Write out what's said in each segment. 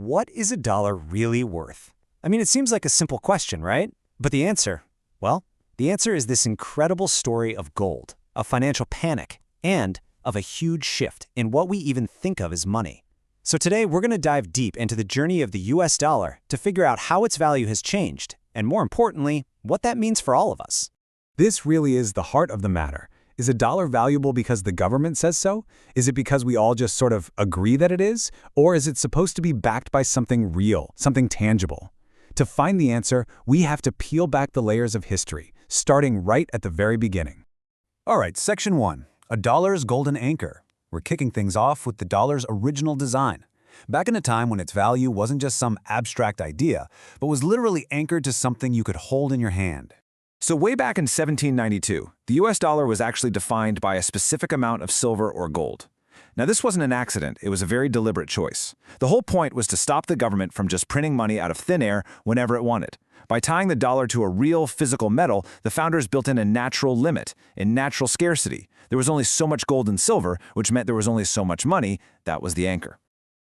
What is a dollar really worth? I mean, it seems like a simple question, right? But the answer, well, the answer is this incredible story of gold, of financial panic, and of a huge shift in what we even think of as money. So today, we're going to dive deep into the journey of the US dollar to figure out how its value has changed, and more importantly, what that means for all of us. This really is the heart of the matter. Is a dollar valuable because the government says so? Is it because we all just sort of agree that it is? Or is it supposed to be backed by something real, something tangible? To find the answer, we have to peel back the layers of history, starting right at the very beginning. All right, Section 1. A dollar's golden anchor. We're kicking things off with the dollar's original design. Back in a time when its value wasn't just some abstract idea, but was literally anchored to something you could hold in your hand. So way back in 1792, the US dollar was actually defined by a specific amount of silver or gold. Now this wasn't an accident, it was a very deliberate choice. The whole point was to stop the government from just printing money out of thin air whenever it wanted. By tying the dollar to a real physical metal, the founders built in a natural limit, in natural scarcity. There was only so much gold and silver, which meant there was only so much money. That was the anchor.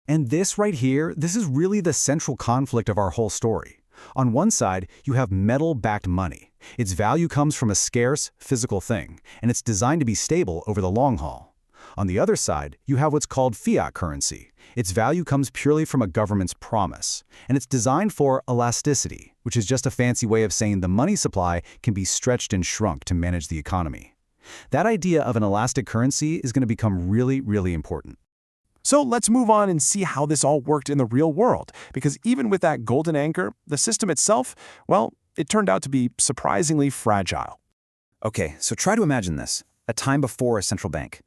And this right here, this is really the central conflict of our whole story. On one side, you have metal-backed money. Its value comes from a scarce, physical thing, and it's designed to be stable over the long haul. On the other side, you have what's called fiat currency. Its value comes purely from a government's promise, and it's designed for elasticity, which is just a fancy way of saying the money supply can be stretched and shrunk to manage the economy. That idea of an elastic currency is going to become really, really important. So let's move on and see how this all worked in the real world, because even with that golden anchor, the system itself, well, it turned out to be surprisingly fragile. Okay, so try to imagine this, a time before a central bank.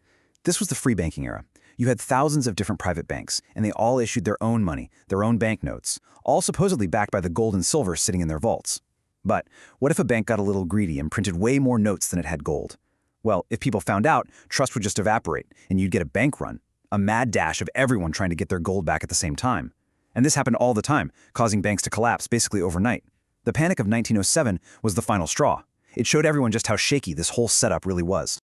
This was the free banking era. You had thousands of different private banks, and they all issued their own money, their own banknotes, all supposedly backed by the gold and silver sitting in their vaults. But what if a bank got a little greedy and printed way more notes than it had gold? Well, if people found out, trust would just evaporate, and you'd get a bank run. A mad dash of everyone trying to get their gold back at the same time. And this happened all the time, causing banks to collapse basically overnight. The panic of 1907 was the final straw. It showed everyone just how shaky this whole setup really was.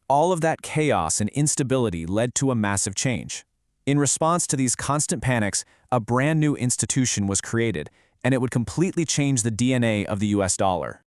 All of that chaos and instability led to a massive change. In response to these constant panics, a brand new institution was created, and it would completely change the DNA of the US dollar.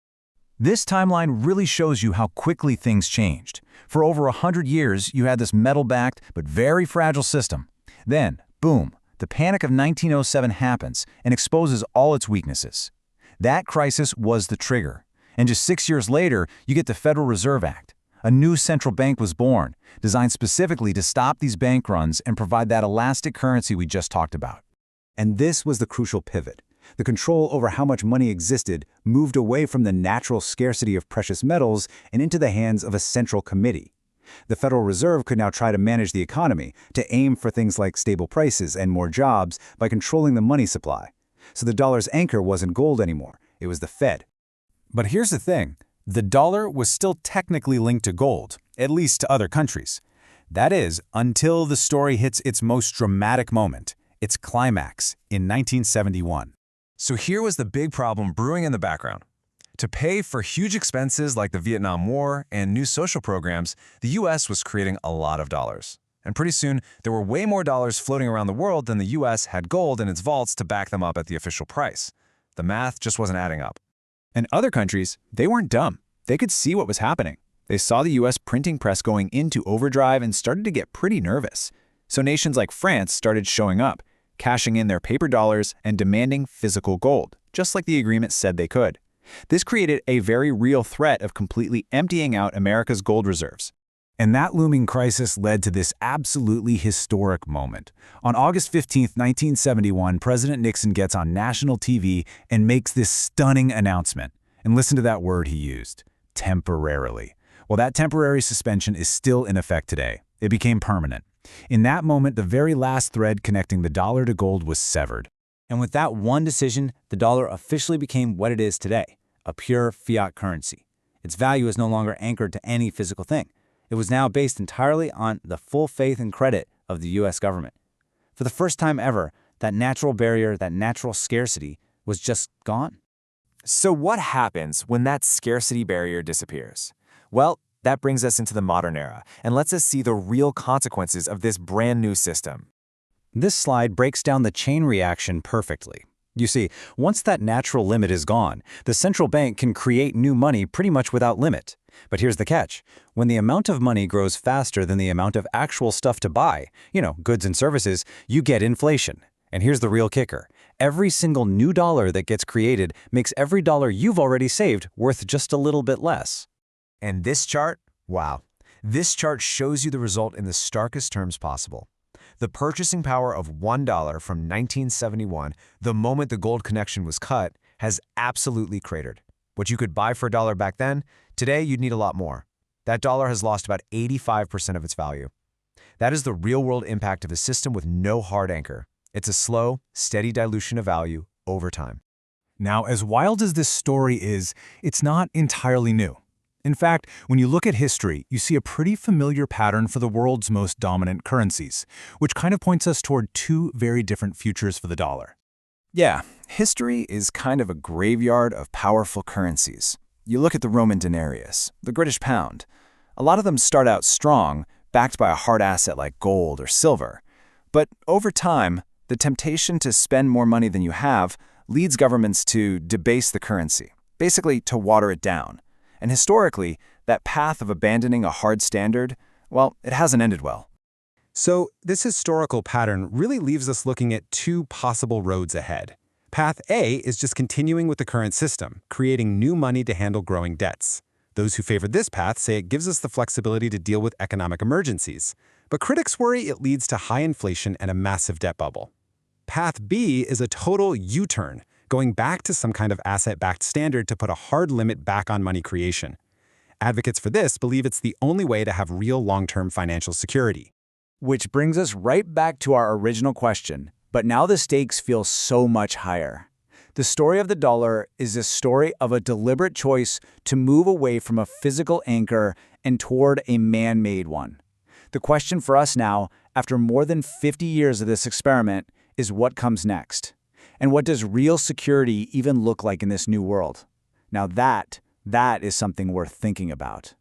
This timeline really shows you how quickly things changed. For over 100 years, you had this metal-backed but very fragile system. Then, boom, the Panic of 1907 happens and exposes all its weaknesses. That crisis was the trigger. And just 6 years later, you get the Federal Reserve Act. A new central bank was born, designed specifically to stop these bank runs and provide that elastic currency we just talked about. And this was the crucial pivot. The control over how much money existed moved away from the natural scarcity of precious metals and into the hands of a central committee. The Federal Reserve could now try to manage the economy, to aim for things like stable prices and more jobs by controlling the money supply. So the dollar's anchor wasn't gold anymore, it was the Fed. But here's the thing, the dollar was still technically linked to gold, at least to other countries. That is, until the story hits its most dramatic moment, its climax, in 1971. So here was the big problem brewing in the background. To pay for huge expenses like the Vietnam War and new social programs, the US was creating a lot of dollars. And pretty soon, there were way more dollars floating around the world than the US had gold in its vaults to back them up at the official price. The math just wasn't adding up. And other countries, they weren't dumb. They could see what was happening. They saw the US printing press going into overdrive and started to get pretty nervous. So nations like France started showing up, cashing in their paper dollars and demanding physical gold, just like the agreement said they could. This created a very real threat of completely emptying out America's gold reserves. And that looming crisis led to this absolutely historic moment. On August 15, 1971, President Nixon gets on national TV and makes this stunning announcement. And listen to that word he used, temporarily. Well, that temporary suspension is still in effect today. It became permanent. In that moment, the very last thread connecting the dollar to gold was severed. And with that one decision, the dollar officially became what it is today, a pure fiat currency. Its value is no longer anchored to any physical thing. It was now based entirely on the full faith and credit of the US government. For the first time ever, that natural barrier, that natural scarcity, was just gone. So what happens when that scarcity barrier disappears? Well, that brings us into the modern era and lets us see the real consequences of this brand new system. This slide breaks down the chain reaction perfectly. You see, once that natural limit is gone, the central bank can create new money pretty much without limit. But here's the catch. When the amount of money grows faster than the amount of actual stuff to buy, goods and services, you get inflation. And here's the real kicker. Every single new dollar that gets created makes every dollar you've already saved worth just a little bit less. And this chart? Wow. This chart shows you the result in the starkest terms possible. The purchasing power of $1 from 1971, the moment the gold connection was cut, has absolutely cratered. What you could buy for $1 back then, today you'd need a lot more. That dollar has lost about 85% of its value. That is the real-world impact of a system with no hard anchor. It's a slow, steady dilution of value over time. Now, as wild as this story is, it's not entirely new. In fact, when you look at history, you see a pretty familiar pattern for the world's most dominant currencies, which kind of points us toward two very different futures for the dollar. Yeah, history is kind of a graveyard of powerful currencies. You look at the Roman denarius, the British pound. A lot of them start out strong, backed by a hard asset like gold or silver. But over time, the temptation to spend more money than you have leads governments to debase the currency, basically to water it down. And historically, that path of abandoning a hard standard, well, it hasn't ended well. So this historical pattern really leaves us looking at two possible roads ahead. Path A is just continuing with the current system, creating new money to handle growing debts. Those who favor this path say it gives us the flexibility to deal with economic emergencies. But critics worry it leads to high inflation and a massive debt bubble. Path B is a total U-turn, going back to some kind of asset-backed standard to put a hard limit back on money creation. Advocates for this believe it's the only way to have real long-term financial security. Which brings us right back to our original question, but now the stakes feel so much higher. The story of the dollar is a story of a deliberate choice to move away from a physical anchor and toward a man-made one. The question for us now, after more than 50 years of this experiment, is what comes next? And what does real security even look like in this new world? Now that is something worth thinking about.